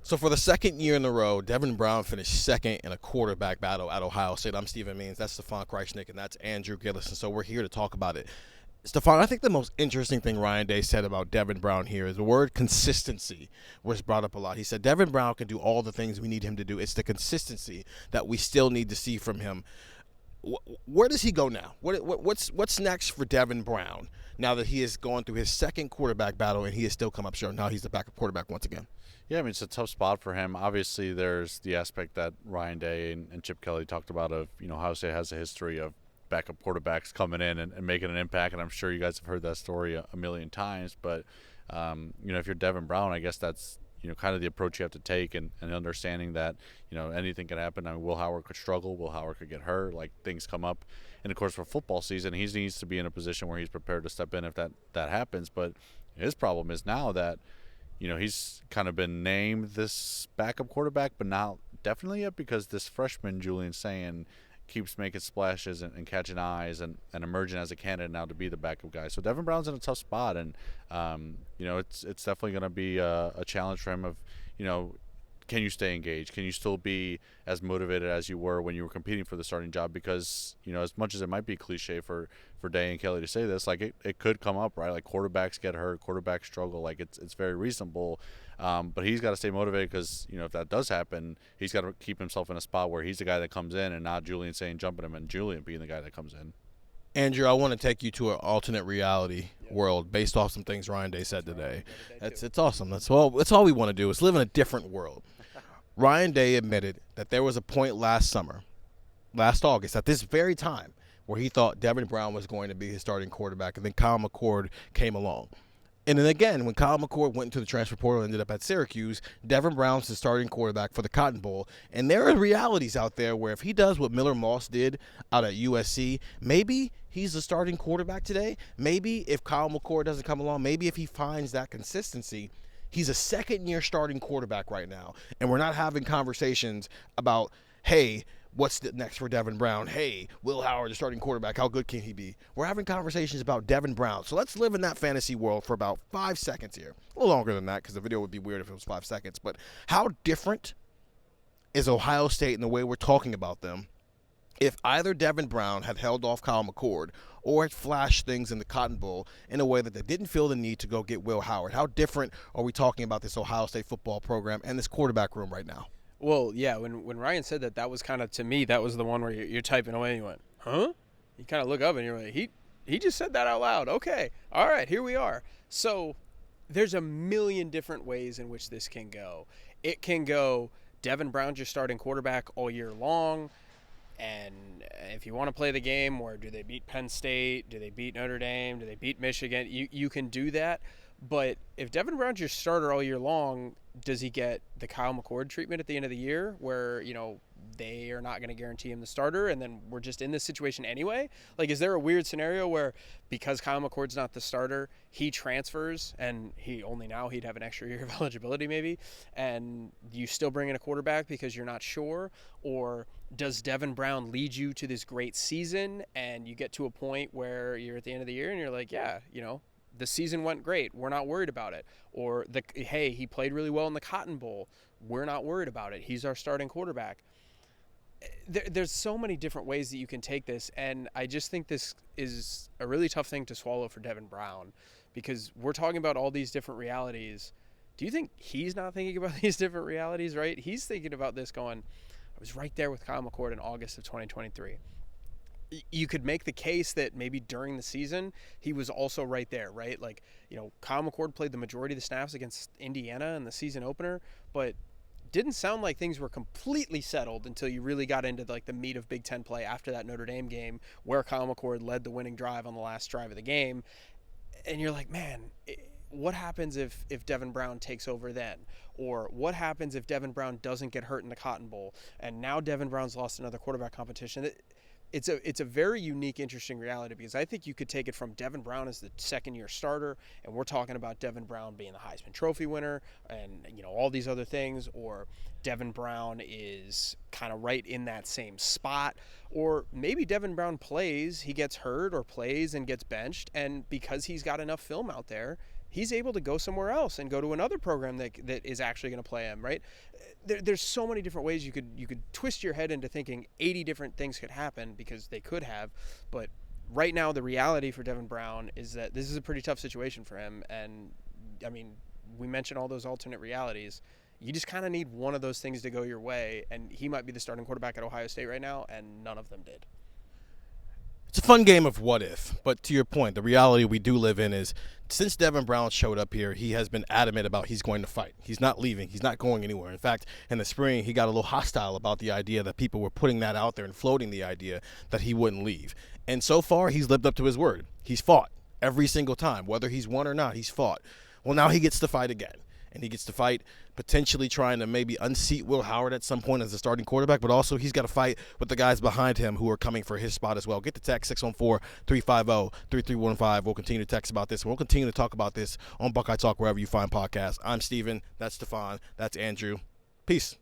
So for the second year in a row, Devin Brown finished second in a quarterback battle at Ohio State. I'm Stephen Means. That's Stefan Krajisnik, and that's Andrew Gillis. And so we're here to talk about it. Stefan, I think the most interesting thing Ryan Day said about Devin Brown here is the word consistency was brought up a lot. He said Devin Brown can do all the things we need him to do. It's the consistency that we still need to see from him. Where does he go now? What's next for Devin Brown now that he is going through his second quarterback battle and he has still come up short? Now he's the backup quarterback once again. Yeah, I mean, it's a tough spot for him. Obviously, there's the aspect that Ryan Day and Chip Kelly talked about of, Ohio State has a history of backup quarterbacks coming in and making an impact, and I'm sure you guys have heard that story a million times. But, if you're Devin Brown, I guess that's, kind of the approach you have to take and understanding that, anything can happen. I mean, Will Howard could struggle. Will Howard could get hurt. Like, things come up. And, of course, for football season, he needs to be in a position where he's prepared to step in if that happens. But his problem is now that, he's kind of been named this backup quarterback, but not definitely yet because this freshman, Julian Sayin, keeps making splashes and catching eyes and emerging as a candidate now to be the backup guy. So Devin Brown's in a tough spot, and, it's definitely going to be a challenge for him of, can you stay engaged? Can you still be as motivated as you were when you were competing for the starting job? Because, as much as it might be cliche for Day and Kelly to say this, like it could come up, right? Like quarterbacks get hurt, quarterbacks struggle. Like it's very reasonable. But he's got to stay motivated because, if that does happen, he's got to keep himself in a spot where he's the guy that comes in and not Julian saying jumping him and Julian being the guy that comes in. Andrew, I want to take you to an alternate reality world based off some things Ryan Day said today. It's awesome. That's all we want to do is live in a different world. Ryan Day admitted that there was a point last August, at this very time, where he thought Devin Brown was going to be his starting quarterback, and then Kyle McCord came along. And then again, when Kyle McCord went into the transfer portal and ended up at Syracuse, Devin Brown's the starting quarterback for the Cotton Bowl. And there are realities out there where if he does what Miller Moss did out at USC, maybe he's the starting quarterback today. Maybe if Kyle McCord doesn't come along, maybe if he finds that consistency, he's a second-year starting quarterback right now. And we're not having conversations about, hey, what's next for Devin Brown? Hey, Will Howard, the starting quarterback, how good can he be? We're having conversations about Devin Brown. So let's live in that fantasy world for about 5 seconds here. A little longer than that because the video would be weird if it was 5 seconds. But how different is Ohio State in the way we're talking about them if either Devin Brown had held off Kyle McCord or had flashed things in the Cotton Bowl in a way that they didn't feel the need to go get Will Howard? How different are we talking about this Ohio State football program and this quarterback room right now? Well, yeah, when Ryan said that was kind of, to me, that was the one where you're typing away and you went, huh? You kind of look up and you're like, he just said that out loud. Okay, all right, here we are. So there's a million different ways in which this can go. It can go, Devin Brown's your starting quarterback all year long, and if you want to play the game where do they beat Penn State, do they beat Notre Dame, do they beat Michigan, you can do that. But if Devin Brown's your starter all year long, does he get the Kyle McCord treatment at the end of the year where, they are not going to guarantee him the starter and then we're just in this situation anyway? Like, is there a weird scenario where because Kyle McCord's not the starter, he transfers and he'd have an extra year of eligibility maybe, and you still bring in a quarterback because you're not sure? Or does Devin Brown lead you to this great season and you get to a point where you're at the end of the year and you're like, yeah, the season went great, we're not worried about it. Or hey, he played really well in the Cotton Bowl, we're not worried about it, he's our starting quarterback. There's so many different ways that you can take this, and I just think this is a really tough thing to swallow for Devin Brown because we're talking about all these different realities. Do you think he's not thinking about these different realities, right? He's thinking about this going, I was right there with Kyle McCord in August of 2023. You could make the case that maybe during the season he was also right there, right? Like, Kyle McCord played the majority of the snaps against Indiana in the season opener, but didn't sound like things were completely settled until you really got into like the meat of Big Ten play after that Notre Dame game where Kyle McCord led the winning drive on the last drive of the game. And you're like, man, what happens if Devin Brown takes over then? Or what happens if Devin Brown doesn't get hurt in the Cotton Bowl and now Devin Brown's lost another quarterback competition? It's a very unique, interesting reality because I think you could take it from Devin Brown as the second-year starter, and we're talking about Devin Brown being the Heisman Trophy winner and, all these other things, or Devin Brown is kind of right in that same spot, or maybe Devin Brown plays, he gets hurt or plays and gets benched, and because he's got enough film out there, he's able to go somewhere else and go to another program that is actually going to play him, right? There's so many different ways you could twist your head into thinking 80 different things could happen, because they could have. But right now, the reality for Devin Brown is that this is a pretty tough situation for him. And, I mean, we mentioned all those alternate realities. You just kind of need one of those things to go your way, and he might be the starting quarterback at Ohio State right now, and none of them did. It's a fun game of what if, but to your point, the reality we do live in is since Devin Brown showed up here, he has been adamant about he's going to fight. He's not leaving. He's not going anywhere. In fact, in the spring, he got a little hostile about the idea that people were putting that out there and floating the idea that he wouldn't leave. And so far, he's lived up to his word. He's fought every single time. Whether he's won or not, he's fought. Well, now he gets to fight again. And he gets to fight potentially trying to maybe unseat Will Howard at some point as a starting quarterback, but also he's got to fight with the guys behind him who are coming for his spot as well. Get the text 614-350-3315. We'll continue to text about this. We'll continue to talk about this on Buckeye Talk wherever you find podcasts. I'm Steven. That's Stefan. That's Andrew. Peace.